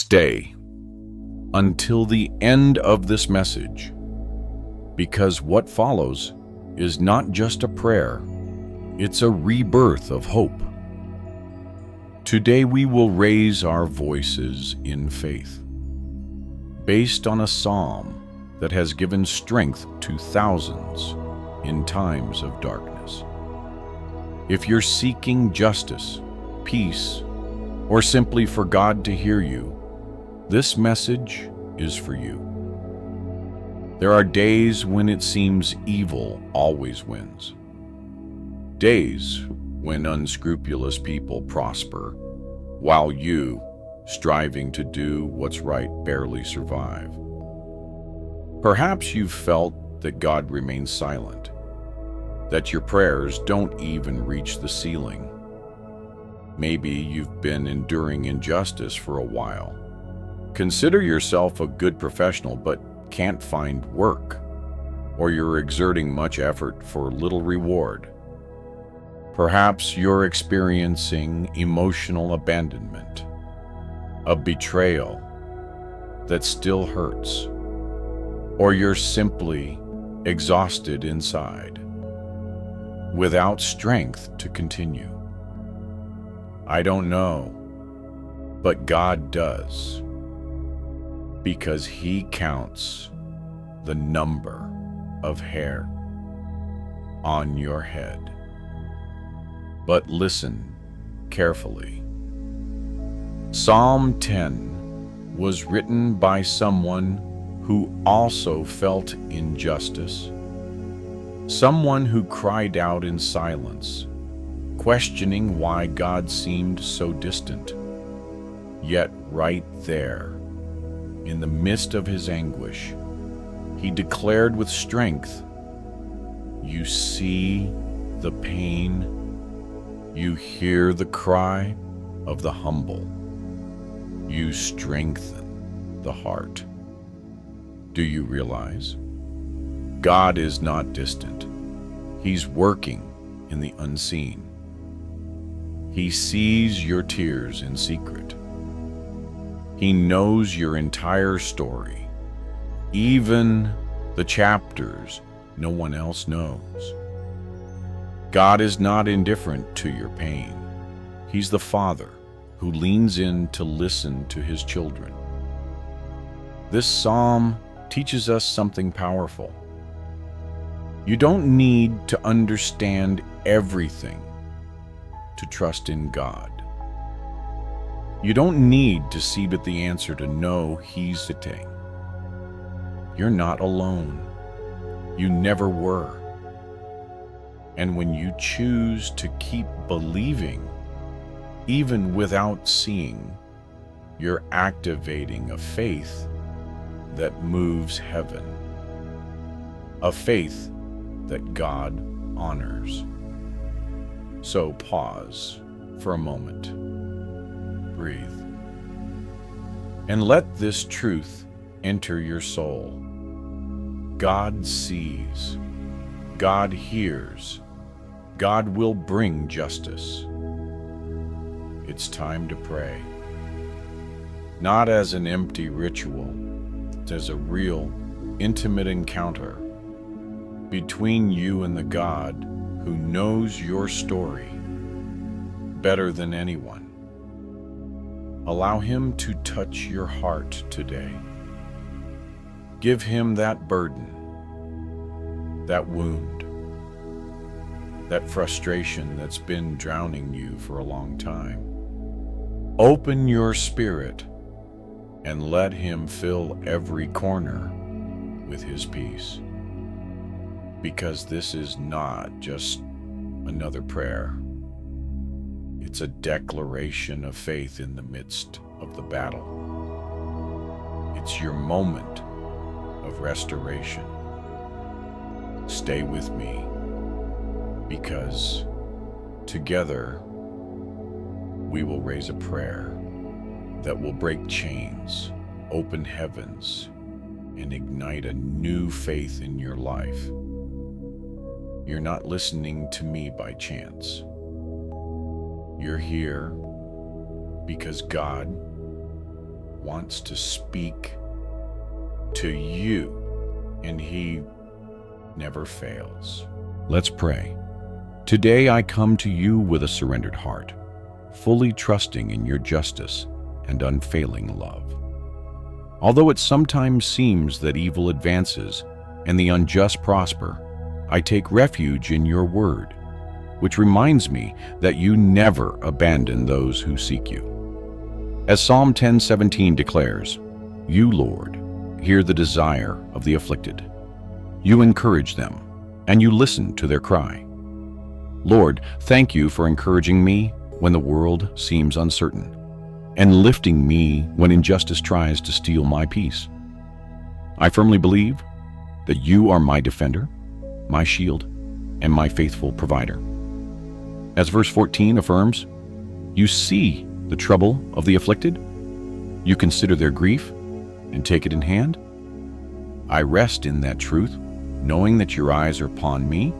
Stay until the end of this message, because what follows is not just a prayer, it's a rebirth of hope. Today we will raise our voices in faith, based on a psalm that has given strength to thousands in times of darkness. If you're seeking justice, peace, or simply for God to hear you, this message is for you. There are days when it seems evil always wins. Days when unscrupulous people prosper, while you, striving to do what's right, barely survive. Perhaps you've felt that God remains silent, that your prayers don't even reach the ceiling. Maybe you've been enduring injustice for a while. Consider yourself a good professional but can't find work, or you're exerting much effort for little reward. Perhaps you're experiencing emotional abandonment, a betrayal that still hurts, or you're simply exhausted inside, without strength to continue. I don't know, but God does, because He counts the number of hair on your head. But listen carefully. Psalm 10 was written by someone who also felt injustice, someone who cried out in silence, questioning why God seemed so distant. Yet right there, in the midst of his anguish, he declared with strength, "You see the pain, you hear the cry of the humble, you strengthen the heart." Do you realize? God is not distant. He's working in the unseen. He sees your tears in secret. He knows your entire story, even the chapters no one else knows. God is not indifferent to your pain. He's the Father who leans in to listen to His children. This psalm teaches us something powerful. You don't need to understand everything to trust in God. You don't need to see but the answer to know He's the thing. You're not alone. You never were. And when you choose to keep believing, even without seeing, you're activating a faith that moves heaven, a faith that God honors. So pause for a moment, breathe, and let this truth enter your soul. God sees, God hears, God will bring justice. It's time to pray, not as an empty ritual, but as a real, intimate encounter between you and the God who knows your story better than anyone. Allow Him to touch your heart today. Give Him that burden, that wound, that frustration that's been drowning you for a long time. Open your spirit and let Him fill every corner with His peace. Because this is not just another prayer. It's a declaration of faith in the midst of the battle. It's your moment of restoration. Stay with me, because together we will raise a prayer that will break chains, open heavens, and ignite a new faith in your life. You're not listening to me by chance. You're here because God wants to speak to you, and He never fails. Let's pray. Today I come to you with a surrendered heart, fully trusting in your justice and unfailing love. Although it sometimes seems that evil advances and the unjust prosper, I take refuge in your word, which reminds me that you never abandon those who seek you. As Psalm 10:17 declares, you, Lord, hear the desire of the afflicted. You encourage them, and you listen to their cry. Lord, thank you for encouraging me when the world seems uncertain, and lifting me when injustice tries to steal my peace. I firmly believe that you are my defender, my shield, and my faithful provider. As verse 14 affirms, you see the trouble of the afflicted, you consider their grief, and take it in hand. I rest in that truth, knowing that your eyes are upon me,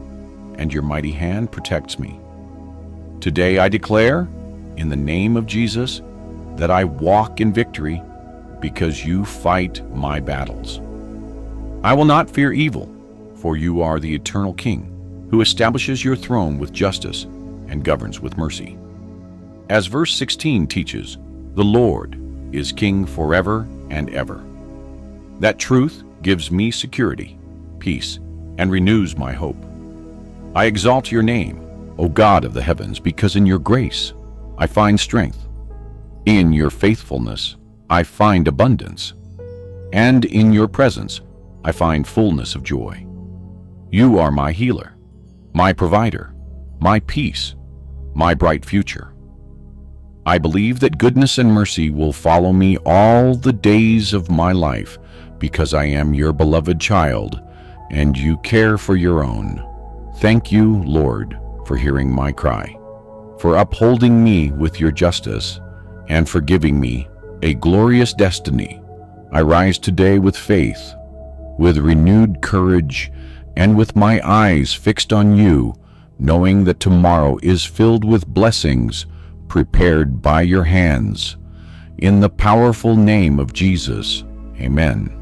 and your mighty hand protects me. Today I declare, in the name of Jesus, that I walk in victory because you fight my battles. I will not fear evil, for you are the eternal King, who establishes your throne with justice and governs with mercy. As verse 16 teaches, the Lord is King forever and ever. That truth gives me security, peace, and renews my hope. I exalt your name, O God of the heavens, because in your grace I find strength. In your faithfulness I find abundance, and in your presence I find fullness of joy. You are my healer, my provider, my peace, my bright future. I believe that goodness and mercy will follow me all the days of my life because I am your beloved child and you care for your own. Thank you, Lord, for hearing my cry, for upholding me with your justice, and for giving me a glorious destiny. I rise today with faith, with renewed courage, and with my eyes fixed on you, knowing that tomorrow is filled with blessings prepared by your hands. In the powerful name of Jesus, amen.